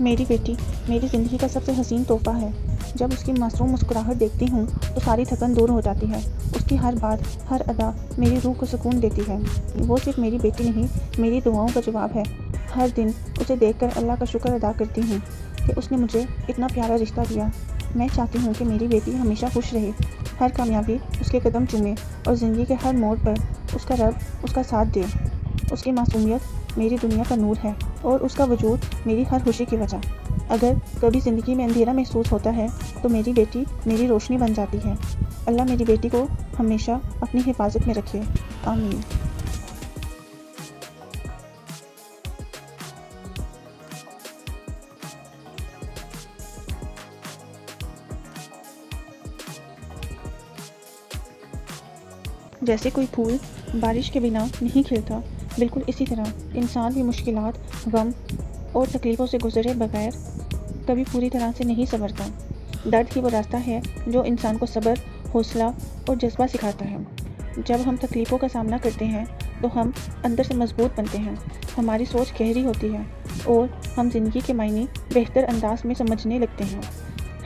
मेरी बेटी मेरी ज़िंदगी का सबसे हसीन तोहफ़ा है। जब उसकी मासूम मुस्कुराहट देखती हूँ तो सारी थकन दूर हो जाती है। उसकी हर बात, हर अदा मेरी रूह को सुकून देती है। वो सिर्फ मेरी बेटी नहीं, मेरी दुआओं का जवाब है। हर दिन उसे देखकर अल्लाह का शुक्र अदा करती हूँ कि उसने मुझे इतना प्यारा रिश्ता दिया। मैं चाहती हूँ कि मेरी बेटी हमेशा खुश रहे, हर कामयाबी उसके कदम चूमे और ज़िंदगी के हर मोड़ पर उसका रब उसका साथ दे। उसकी मासूमियत मेरी दुनिया का नूर है और उसका वजूद मेरी हर खुशी की वजह। अगर कभी ज़िंदगी में अंधेरा महसूस होता है तो मेरी बेटी मेरी रोशनी बन जाती है। अल्लाह मेरी बेटी को हमेशा अपनी हिफाजत में रखे। आमीन। जैसे कोई फूल बारिश के बिना नहीं खिलता, बिल्कुल इसी तरह इंसान भी मुश्किलात, गम और तकलीफ़ों से गुजरे बगैर कभी पूरी तरह से नहीं संवरता। दर्द ही वो रास्ता है जो इंसान को सब्र, हौसला और जज्बा सिखाता है। जब हम तकलीफ़ों का सामना करते हैं तो हम अंदर से मजबूत बनते हैं, हमारी सोच गहरी होती है और हम ज़िंदगी के मायने बेहतर अंदाज में समझने लगते हैं।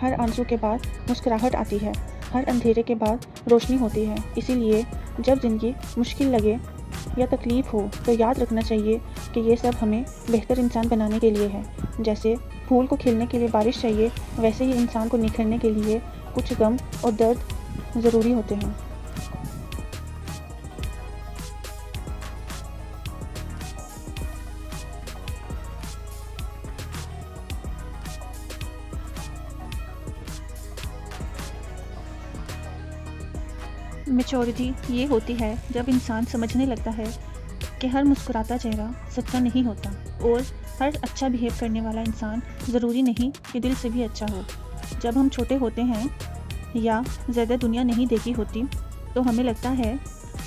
हर आंसू के बाद मुस्कुराहट आती है, हर अंधेरे के बाद रोशनी होती है। इसीलिए जब ज़िंदगी मुश्किल लगे या तकलीफ़ हो तो याद रखना चाहिए कि ये सब हमें बेहतर इंसान बनाने के लिए है। जैसे फूल को खिलने के लिए बारिश चाहिए, वैसे ही इंसान को निखरने के लिए कुछ गम और दर्द ज़रूरी होते हैं। मैच्योरिटी ये होती है जब इंसान समझने लगता है कि हर मुस्कुराता चेहरा सच्चा नहीं होता और हर अच्छा बिहेव करने वाला इंसान ज़रूरी नहीं कि दिल से भी अच्छा हो। जब हम छोटे होते हैं या ज़्यादा दुनिया नहीं देखी होती तो हमें लगता है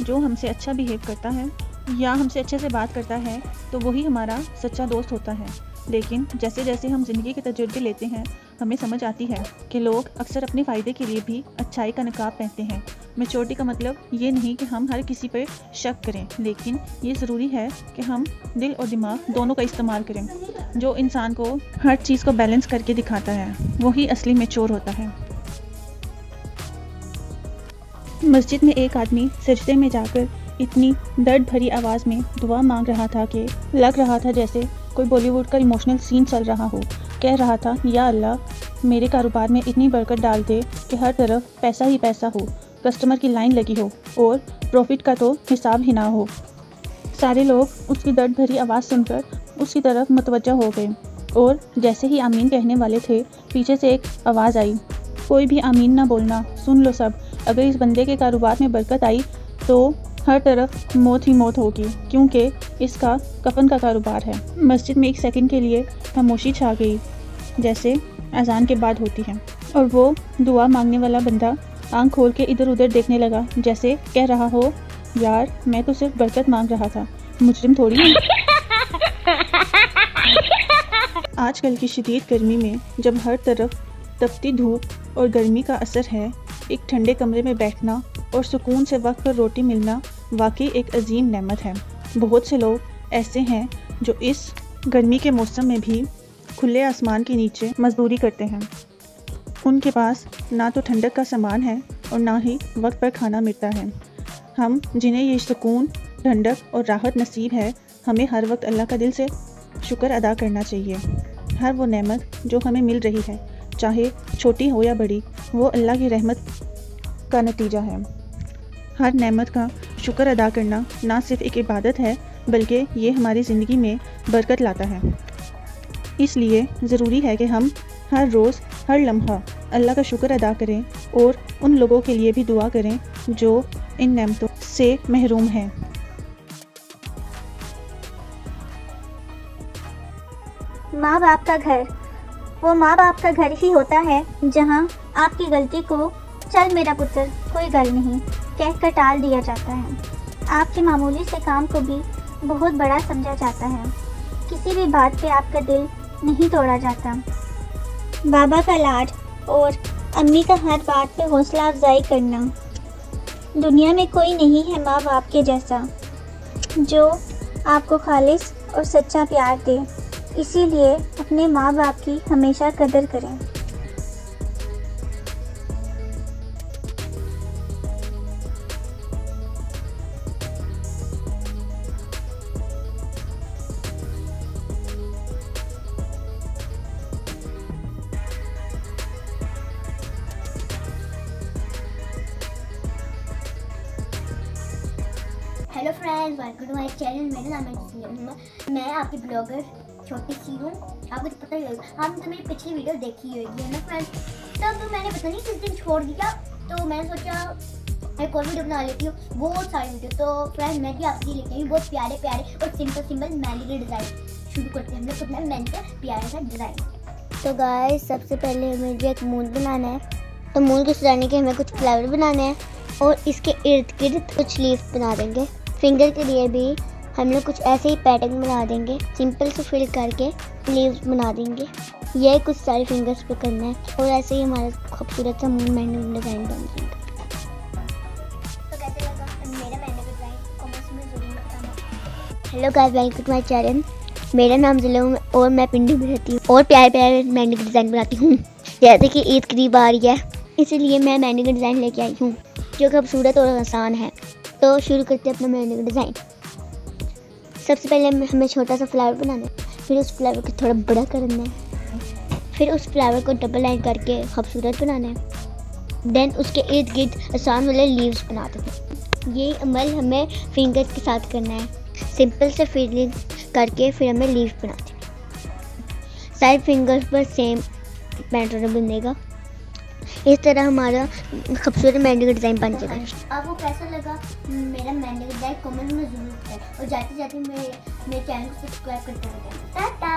जो हमसे अच्छा बिहेव करता है या हमसे अच्छे से बात करता है तो वही हमारा सच्चा दोस्त होता है। लेकिन जैसे जैसे हम ज़िंदगी के तजुर्बे लेते हैं हमें समझ आती है कि लोग अक्सर अपने फ़ायदे के लिए भी अच्छाई का नकाब पहनते हैं। मैच्योरिटी का मतलब ये नहीं कि हम हर किसी पर शक करें, लेकिन ये ज़रूरी है कि हम दिल और दिमाग दोनों का इस्तेमाल करें। जो इंसान को हर चीज़ को बैलेंस करके दिखाता है वही असली मैच्योर होता है। मस्जिद में एक आदमी सजदे में जाकर इतनी दर्द भरी आवाज़ में दुआ मांग रहा था कि लग रहा था जैसे कोई बॉलीवुड का इमोशनल सीन चल रहा हो। कह रहा था, या अल्लाह मेरे कारोबार में इतनी बरकत डाल दे कि हर तरफ पैसा ही पैसा हो, कस्टमर की लाइन लगी हो और प्रॉफिट का तो हिसाब ही ना हो। सारे लोग उसकी दर्द भरी आवाज़ सुनकर उसकी तरफ मुतवज्जह हो गए और जैसे ही आमीन कहने वाले थे पीछे से एक आवाज़ आई, कोई भी आमीन ना बोलना, सुन लो सब, अगर इस बंदे के कारोबार में बरकत आई तो हर तरफ मौत ही मौत होगी, क्योंकि इसका कफन का कारोबार है। मस्जिद में एक सेकंड के लिए खामोशी छा गई, जैसे अजान के बाद होती है, और वो दुआ मांगने वाला बंदा आंख खोल के इधर उधर देखने लगा, जैसे कह रहा हो, यार मैं तो सिर्फ बरकत मांग रहा था, मुजरिम थोड़ी हूँ। आजकल की शदीद गर्मी में जब हर तरफ तपती धूप और गर्मी का असर है, एक ठंडे कमरे में बैठना और सुकून से वक्त पर रोटी मिलना वाकई एक अजीम नेमत है। बहुत से लोग ऐसे हैं जो इस गर्मी के मौसम में भी खुले आसमान के नीचे मजदूरी करते हैं। उनके पास ना तो ठंडक का सामान है और ना ही वक्त पर खाना मिलता है। हम जिन्हें ये सुकून, ठंडक और राहत नसीब है, हमें हर वक्त अल्लाह का दिल से शुक्र अदा करना चाहिए। हर वो नेमत जो हमें मिल रही है, चाहे छोटी हो या बड़ी, वो अल्लाह की रहमत का नतीजा है। हर नेमत का शुक्र अदा करना ना सिर्फ एक इबादत है, बल्कि ये हमारी ज़िंदगी में बरकत लाता है। इसलिए ज़रूरी है कि हम हर रोज़, हर लम्हा अल्लाह का शुक्र अदा करें और उन लोगों के लिए भी दुआ करें जो इन नेमतों से महरूम हैं। माँ बाप का घर वो माँ बाप का घर ही होता है जहाँ आपकी गलती को चल मेरा पुत्र कोई गल नहीं कहकर टाल दिया जाता है। आपके मामूली से काम को भी बहुत बड़ा समझा जाता है। किसी भी बात पे आपका दिल नहीं तोड़ा जाता। बाबा का लाड और अम्मी का हर बात पे हौसला अफजाई करना। दुनिया में कोई नहीं है माँ बाप के जैसा जो आपको खालिस और सच्चा प्यार दे। इसीलिए अपने माँ बाप की हमेशा कदर करें। Hello friends, welcome to my channel. मेरा नाम है मैं आपकी ब्लॉगर छोटी सी हूँ। आपको तो पता ही होगा, आपने तो मेरी पिछली वीडियो देखी होगी है ना फ्रेंड्स। तब तो मैंने पता नहीं किस दिन छोड़ दिया, तो मैंने सोचा एक और वीडियो बना लेती हूँ, बहुत सारी वीडियो। तो फ्रेंड्स मैं भी आपके लिए लेके आई बहुत प्यारे प्यारे और सिंपल मैली के डिज़ाइन। शुरू करते हैं हम लोग अपना मैन का प्यारा सा डिज़ाइन। तो गाइस सबसे पहले हमें जो एक मून बनाना है, तो मून को सजाने के हमें कुछ फ्लावर बनाने हैं और इसके इर्द गिर्द कुछ लीफ बना देंगे। फिंगर के लिए भी हम लोग कुछ ऐसे ही पैटर्न बना देंगे, सिंपल से फिल करके लीव्स बना देंगे। ये कुछ सारे फिंगर्स पे करना है और ऐसे ही हमारा खूबसूरत सा मून मैंने डिज़ाइन बन जाएगा। तो कैसे लगा मेरा मैंने डिज़ाइन, कमेंट्स में ज़रूर बताना। Hello guys, welcome to my channel. मेरा नाम ज़िला और मैं पिंडी में रहती हूँ और प्यारे प्यारे मैंने के डिज़ाइन बनाती हूँ। जैसे कि ईद करीब आ रही है, इसीलिए मैं मैंने का डिज़ाइन लेके आई हूँ जो खूबसूरत और आसान है। तो शुरू करते हैं अपना मैंने का डिज़ाइन। सबसे पहले हमें छोटा सा फ्लावर बनाना है, फिर उस फ्लावर को थोड़ा बड़ा करना है, फिर उस फ्लावर को डबल लाइन करके खूबसूरत बनाना है। देन उसके इर्द गिर्द आसान वाले लीव्स बना देते हैं। ये अमल हमें फिंगर के साथ करना है, सिंपल से फिलिंग करके फिर हमें लीव बनाते हैं। साइड फिंगर्स पर सेम पैटर्न बनेगा। इस तरह हमारा खूबसूरत मेहंदी का डिज़ाइन बन जाएगा। आपको कैसा लगा मेरा मेहंदी का डिज़ाइन कमेंट में ज़रूर बताएं और जाते जाते मेरे चैनल को सब्सक्राइब करते रहें। टाटा।